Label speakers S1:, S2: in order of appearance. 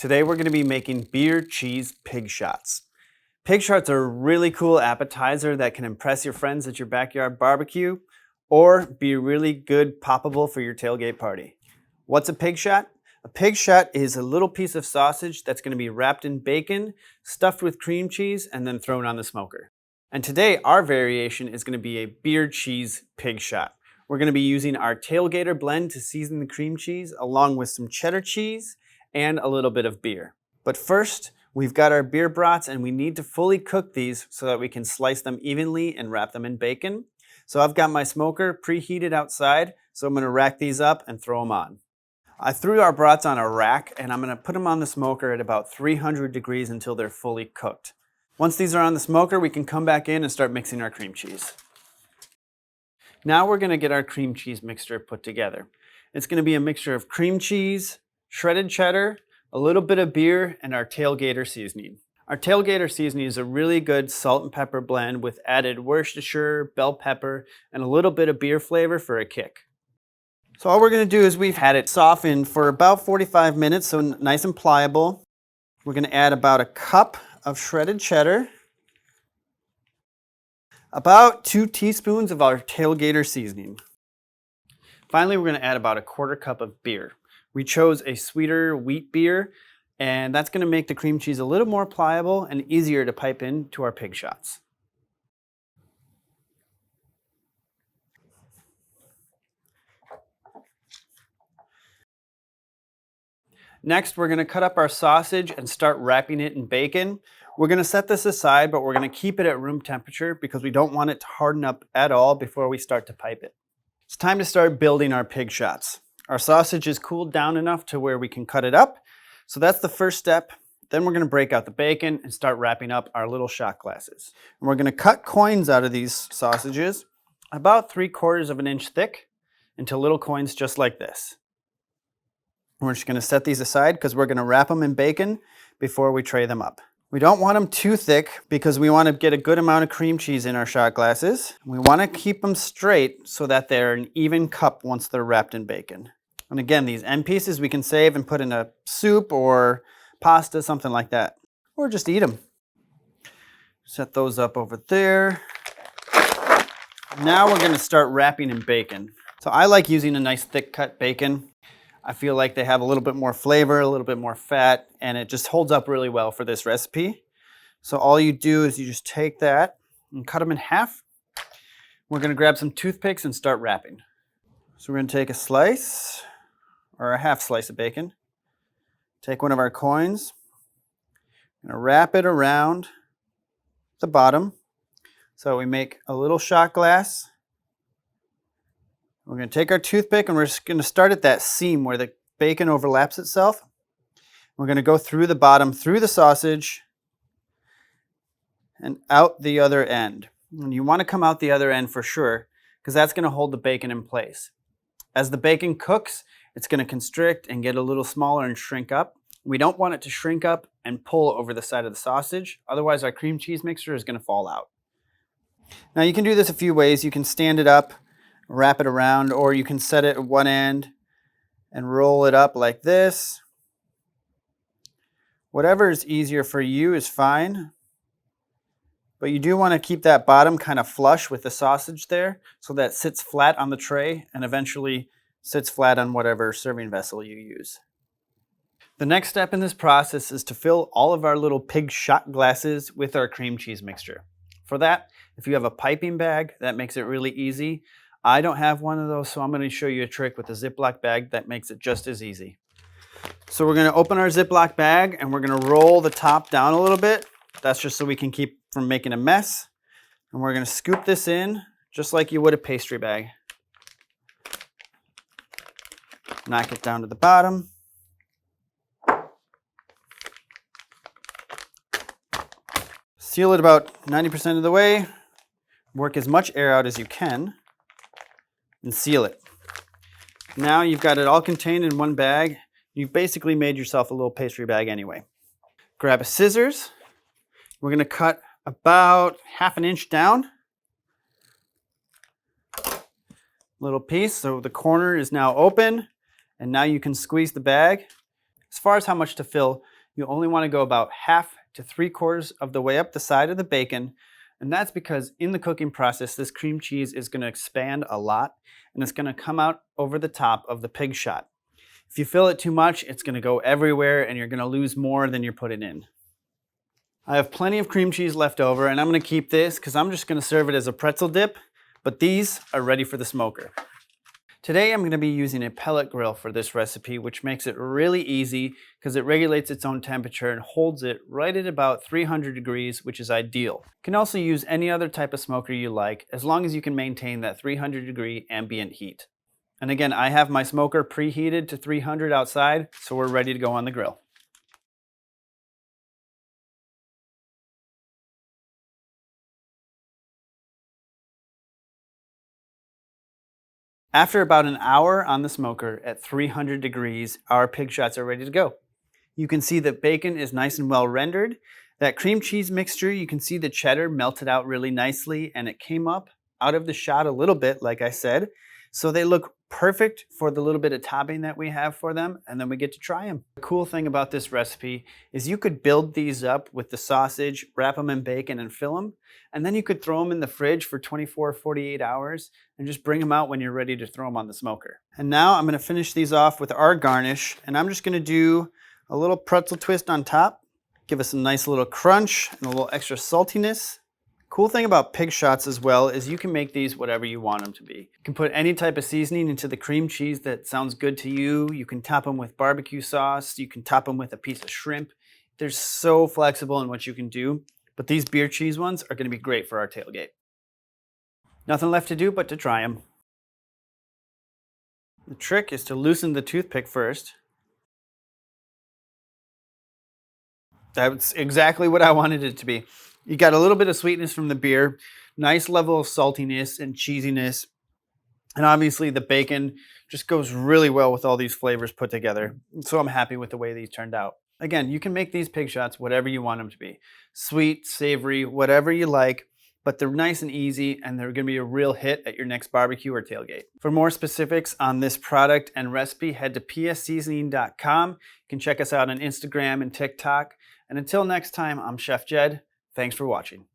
S1: Today we're going to be making beer cheese pig shots. Pig shots are a really cool appetizer that can impress your friends at your backyard barbecue or be really good poppable for your tailgate party. What's a pig shot? A pig shot is a little piece of sausage that's going to be wrapped in bacon, stuffed with cream cheese, and then thrown on the smoker. And today our variation is going to be a beer cheese pig shot. We're going to be using our Tailgater blend to season the cream cheese along with some cheddar cheese and a little bit of beer. But first, we've got our beer brats and we need to fully cook these so that we can slice them evenly and wrap them in bacon. So I've got my smoker preheated outside, so I'm going to rack these up and throw them on. I threw our brats on a rack and I'm going to put them on the smoker at about 300 degrees until they're fully cooked. Once these are on the smoker, we can come back in and start mixing our cream cheese. Now we're going to get our cream cheese mixture put together. It's going to be a mixture of cream cheese, shredded cheddar, a little bit of beer, and our Tailgater seasoning. Our Tailgater seasoning is a really good salt and pepper blend with added Worcestershire, bell pepper, and a little bit of beer flavor for a kick. So all we're going to do is we've had it softened for about 45 minutes, so nice and pliable. We're going to add about a cup of shredded cheddar, about 2 teaspoons of our Tailgater seasoning. Finally, we're going to add about a 1/4 cup of beer. We chose a sweeter wheat beer, and that's going to make the cream cheese a little more pliable and easier to pipe into our pig shots. Next, we're going to cut up our sausage and start wrapping it in bacon. We're going to set this aside, but we're going to keep it at room temperature because we don't want it to harden up at all before we start to pipe it. It's time to start building our pig shots. Our sausage is cooled down enough to where we can cut it up. So that's the first step. Then we're going to break out the bacon and start wrapping up our little shot glasses. And we're going to cut coins out of these sausages about 3/4 of an inch thick into little coins just like this. We're just going to set these aside because we're going to wrap them in bacon before we tray them up. We don't want them too thick because we want to get a good amount of cream cheese in our shot glasses. We want to keep them straight so that they're an even cup once they're wrapped in bacon. And again, these end pieces we can save and put in a soup or pasta, something like that. Or just eat them. Set those up over there. Now we're going to start wrapping in bacon. So I like using a nice thick cut bacon. I feel like they have a little bit more flavor, a little bit more fat, and it just holds up really well for this recipe. So all you do is you just take that and cut them in half. We're going to grab some toothpicks and start wrapping. So we're going to take a slice or a half slice of bacon. Take one of our coins. I'm going to wrap it around the bottom so we make a little shot glass. We're going to take our toothpick and we're just going to start at that seam where the bacon overlaps itself. We're going to go through the bottom, through the sausage, and out the other end. And you want to come out the other end for sure, because that's going to hold the bacon in place. As the bacon cooks, it's going to constrict and get a little smaller and shrink up. We don't want it to shrink up and pull over the side of the sausage. Otherwise, our cream cheese mixture is going to fall out. Now you can do this a few ways. You can stand it up, wrap it around, or you can set it at one end and roll it up like this. Whatever is easier for you is fine. But you do want to keep that bottom kind of flush with the sausage there so that it sits flat on the tray and eventually sits flat on whatever serving vessel you use. The next step in this process is to fill all of our little pig shot glasses with our cream cheese mixture. For that, if you have a piping bag, that makes it really easy. I don't have one of those, so I'm going to show you a trick with a Ziploc bag that makes it just as easy. So we're going to open our Ziploc bag and we're going to roll the top down a little bit. That's just so we can keep from making a mess. And we're going to scoop this in just like you would a pastry bag. Knock it down to the bottom. Seal it about 90% of the way. Work as much air out as you can. And seal it. Now you've got it all contained in one bag. You've basically made yourself a little pastry bag anyway. Grab a scissors. We're going to cut about 1/2 inch down. Little piece, so the corner is now open, and now you can squeeze the bag. As far as how much to fill, You only want to go about half to 3/4 of the way up the side of the bacon, and that's because in the cooking process, this cream cheese is going to expand a lot, and it's going to come out over the top of the pig shot. If you fill it too much, it's going to go everywhere, and you're going to lose more than you're putting in. I have plenty of cream cheese left over, and I'm going to keep this because I'm just going to serve it as a pretzel dip, but these are ready for the smoker. Today I'm going to be using a pellet grill for this recipe, which makes it really easy because it regulates its own temperature and holds it right at about 300 degrees, which is ideal. You can also use any other type of smoker you like, as long as you can maintain that 300 degree ambient heat. And again, I have my smoker preheated to 300 outside, so we're ready to go on the grill. After about an hour on the smoker at 300 degrees, our pig shots are ready to go. You can see that bacon is nice and well rendered. That cream cheese mixture, you can see the cheddar melted out really nicely, and it came up out of the shot a little bit, like I said. So they look perfect for the little bit of topping that we have for them, and then we get to try them. The cool thing about this recipe is you could build these up with the sausage, wrap them in bacon and fill them, and then you could throw them in the fridge for 24, 48 hours and just bring them out when you're ready to throw them on the smoker. And now I'm going to finish these off with our garnish, and I'm just going to do a little pretzel twist on top, give us a nice little crunch and a little extra saltiness. Cool thing about pig shots as well is you can make these whatever you want them to be. You can put any type of seasoning into the cream cheese that sounds good to you. You can top them with barbecue sauce. You can top them with a piece of shrimp. They're so flexible in what you can do, but these beer cheese ones are going to be great for our tailgate. Nothing left to do but to try them. The trick is to loosen the toothpick first. That's exactly what I wanted it to be. You got a little bit of sweetness from the beer, nice level of saltiness and cheesiness, and obviously the bacon just goes really well with all these flavors put together. So I'm happy with the way these turned out. Again, you can make these pig shots whatever you want them to be. Sweet, savory, whatever you like, but they're nice and easy, and they're going to be a real hit at your next barbecue or tailgate. For more specifics on this product and recipe, head to psseasoning.com. You can check us out on Instagram and TikTok. And until next time, I'm Chef Jed. Thanks for watching.